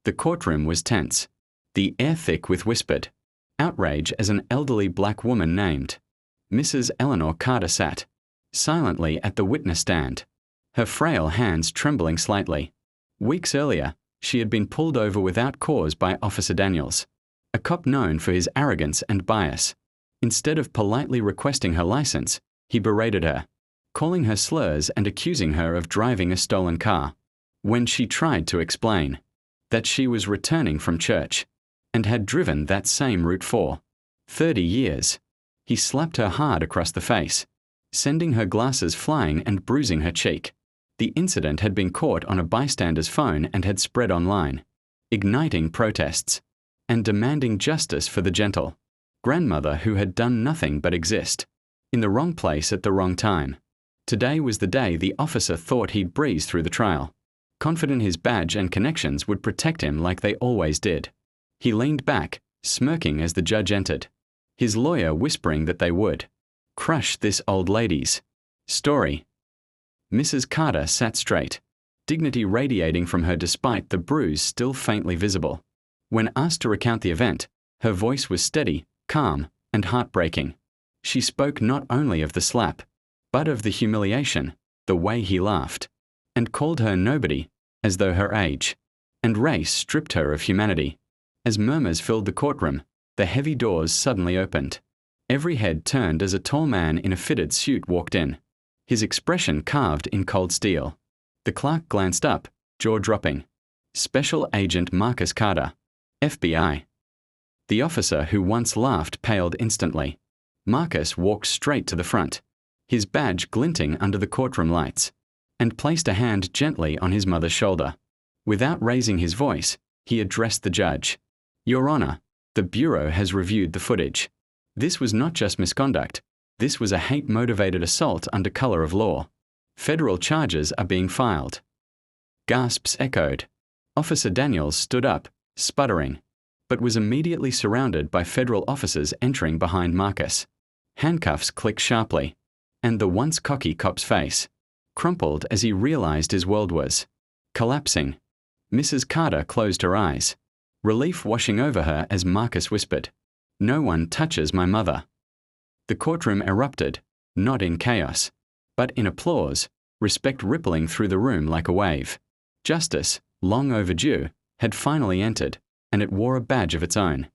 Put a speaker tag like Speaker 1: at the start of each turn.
Speaker 1: The courtroom was tense, the air thick with whispered outrage as an elderly black woman named Mrs. Eleanor Carter sat silently at the witness stand, her frail hands trembling slightly. Weeks earlier, she had been pulled over without cause by Officer Daniels, a cop known for his arrogance and bias. Instead of politely requesting her license, he berated her, calling her slurs and accusing her of driving a stolen car. When she tried to explain that she was returning from church and had driven that same route for 30 years, he slapped her hard across the face, sending her glasses flying and bruising her cheek. The incident had been caught on a bystander's phone and had spread online, igniting protests and demanding justice for the gentle grandmother who had done nothing but exist in the wrong place at the wrong time. Today was the day the officer thought he'd breeze through the trial, confident his badge and connections would protect him like they always did. He leaned back, smirking as the judge entered, his lawyer whispering that they would crush this old lady's story. Mrs. Carter sat straight, dignity radiating from her despite the bruise still faintly visible. When asked to recount the event, her voice was steady, calm, and heartbreaking. She spoke not only of the slap, but of the humiliation, the way he laughed, and called her nobody, as though her age and race stripped her of humanity. As murmurs filled the courtroom, the heavy doors suddenly opened. Every head turned as a tall man in a fitted suit walked in, his expression carved in cold steel. The clerk glanced up, jaw dropping. Special Agent Marcus Carter, FBI. The officer who once laughed paled instantly. Marcus walked straight to the front, his badge glinting under the courtroom lights, and placed a hand gently on his mother's shoulder. Without raising his voice, he addressed the judge. Your Honor, the Bureau has reviewed the footage. This was not just misconduct. This was a hate-motivated assault under color of law. Federal charges are being filed. Gasps echoed. Officer Daniels stood up, sputtering, but was immediately surrounded by federal officers entering behind Marcus. Handcuffs clicked sharply, and the once cocky cop's face crumpled as he realized his world was collapsing. Mrs. Carter closed her eyes, relief washing over her as Marcus whispered, "No one touches my mother." The courtroom erupted, not in chaos, but in applause, respect rippling through the room like a wave. Justice, long overdue, had finally entered, and it wore a badge of its own.